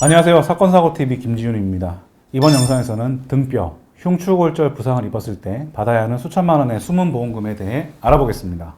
안녕하세요. 사건사고TV 김지윤입니다. 이번 영상에서는 등뼈, 흉추골절 부상을 입었을 때 받아야 하는 수천만 원의 숨은 보험금에 대해 알아보겠습니다.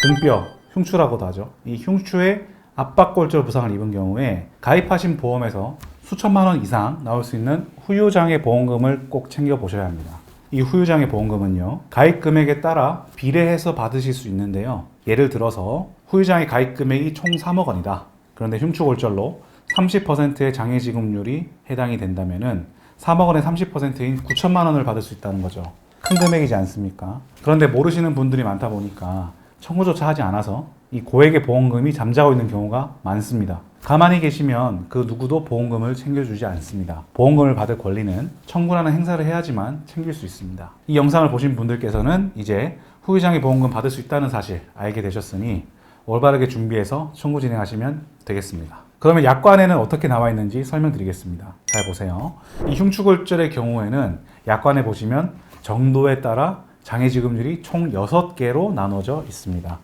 등뼈, 흉추라고도 하죠. 이 흉추에 압박골절 부상을 입은 경우에 가입하신 보험에서 수천만 원 이상 나올 수 있는 후유장애 보험금을 꼭 챙겨 보셔야 합니다. 이 후유장애 보험금은요, 가입 금액에 따라 비례해서 받으실 수 있는데요. 예를 들어서 후유장애 가입 금액이 총 3억 원이다. 그런데 흉추골절로 30%의 장애 지급률이 해당이 된다면은 3억 원의 30%인 9천만 원을 받을 수 있다는 거죠. 큰 금액이지 않습니까? 그런데 모르시는 분들이 많다 보니까 청구조차 하지 않아서 이 고액의 보험금이 잠자고 있는 경우가 많습니다. 가만히 계시면 그 누구도 보험금을 챙겨주지 않습니다. 보험금을 받을 권리는 청구라는 행사를 해야지만 챙길 수 있습니다. 이 영상을 보신 분들께서는 이제 후유장애 보험금 받을 수 있다는 사실 알게 되셨으니 올바르게 준비해서 청구 진행하시면 되겠습니다. 그러면 약관에는 어떻게 나와 있는지 설명드리겠습니다. 잘 보세요. 이 흉추골절의 경우에는 약관에 보시면 정도에 따라 장애지급률이 총 6개로 나눠져 있습니다.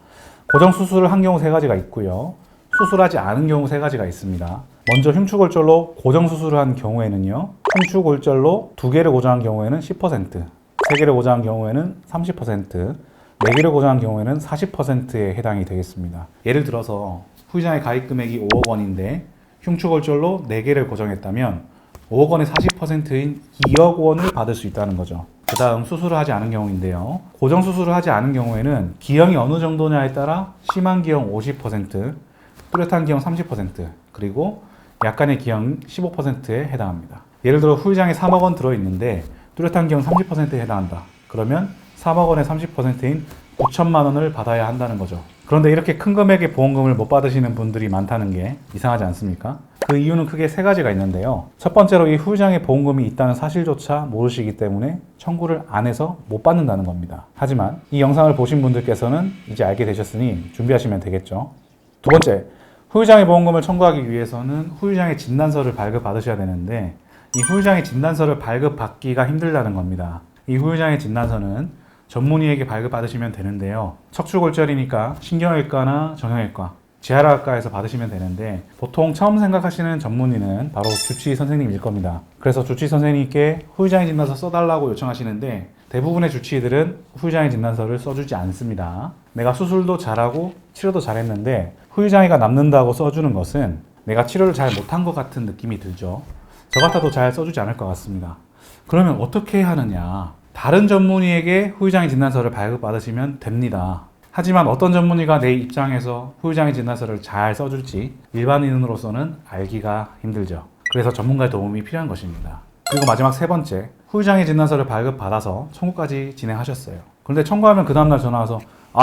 고정수술을 한 경우 3가지가 있고요. 수술하지 않은 경우 3가지가 있습니다. 먼저 흉추골절로 고정수술을 한 경우에는요, 흉추골절로 2개를 고정한 경우에는 10%, 3개를 고정한 경우에는 30%, 4개를 고정한 경우에는 40%에 해당이 되겠습니다. 예를 들어서 후유장애 가입 금액이 5억 원인데 흉추골절로 4개를 고정했다면 5억 원의 40%인 2억 원을 받을 수 있다는 거죠. 그 다음 수술을 하지 않은 경우인데요. 고정 수술을 하지 않은 경우에는 기형이 어느 정도냐에 따라 심한 기형 50%, 뚜렷한 기형 30%, 그리고 약간의 기형 15%에 해당합니다. 예를 들어 후유장에 3억 원 들어있는데 뚜렷한 기형 30%에 해당한다. 그러면 3억 원의 30%인 9천만 원을 받아야 한다는 거죠. 그런데 이렇게 큰 금액의 보험금을 못 받으시는 분들이 많다는 게 이상하지 않습니까? 그 이유는 크게 3가지가 있는데요. 첫 번째로 이 후유장애 보험금이 있다는 사실조차 모르시기 때문에 청구를 안 해서 못 받는다는 겁니다. 하지만 이 영상을 보신 분들께서는 이제 알게 되셨으니 준비하시면 되겠죠. 두 번째, 후유장애 보험금을 청구하기 위해서는 후유장애 진단서를 발급받으셔야 되는데 이 후유장애 진단서를 발급받기가 힘들다는 겁니다. 이 후유장애 진단서는 전문의에게 발급받으시면 되는데요. 척추골절이니까 신경외과나 정형외과, 재활학과에서 받으시면 되는데 보통 처음 생각하시는 전문의는 바로 주치의 선생님일 겁니다. 그래서 주치의 선생님께 후유장애 진단서 써달라고 요청하시는데 대부분의 주치의들은 후유장애 진단서를 써주지 않습니다. 내가 수술도 잘하고 치료도 잘했는데 후유장애가 남는다고 써주는 것은 내가 치료를 잘 못한 것 같은 느낌이 들죠. 저 같아도 잘 써주지 않을 것 같습니다. 그러면 어떻게 해야 하느냐? 다른 전문의에게 후유장애 진단서를 발급받으시면 됩니다. 하지만 어떤 전문의가 내 입장에서 후유장애 진단서를 잘 써줄지 일반인으로서는 알기가 힘들죠. 그래서 전문가의 도움이 필요한 것입니다. 그리고 마지막 3번째, 후유장애 진단서를 발급받아서 청구까지 진행하셨어요. 그런데 청구하면 그 다음날 전화와서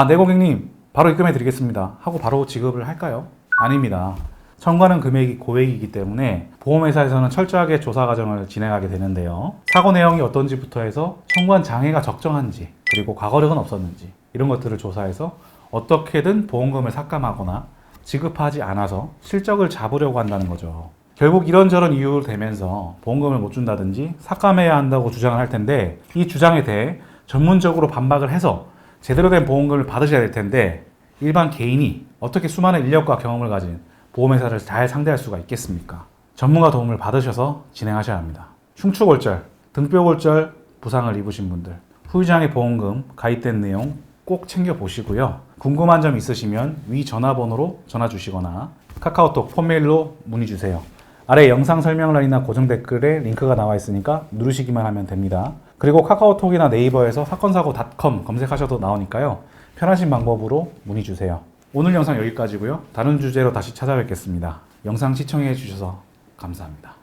네 고객님 바로 입금해 드리겠습니다 하고 바로 지급을 할까요? 아닙니다. 청구하는 금액이 고액이기 때문에 보험회사에서는 철저하게 조사 과정을 진행하게 되는데요. 사고 내용이 어떤지부터 해서 청구한 장애가 적정한지, 그리고 과거력은 없었는지 이런 것들을 조사해서 어떻게든 보험금을 삭감하거나 지급하지 않아서 실적을 잡으려고 한다는 거죠. 결국 이런저런 이유로 되면서 보험금을 못 준다든지 삭감해야 한다고 주장을 할 텐데 이 주장에 대해 전문적으로 반박을 해서 제대로 된 보험금을 받으셔야 될 텐데 일반 개인이 어떻게 수많은 인력과 경험을 가진 보험회사를 잘 상대할 수가 있겠습니까? 전문가 도움을 받으셔서 진행하셔야 합니다. 흉추골절, 등뼈골절 부상을 입으신 분들, 후유장애 보험금 가입된 내용 꼭 챙겨보시고요. 궁금한 점 있으시면 위 전화번호로 전화 주시거나 카카오톡, 폰메일로 문의 주세요. 아래 영상 설명란이나 고정 댓글에 링크가 나와 있으니까 누르시기만 하면 됩니다. 그리고 카카오톡이나 네이버에서 사건사고.com 검색하셔도 나오니까요. 편하신 방법으로 문의 주세요. 오늘 영상 여기까지고요. 다른 주제로 다시 찾아뵙겠습니다. 영상 시청해 주셔서 감사합니다.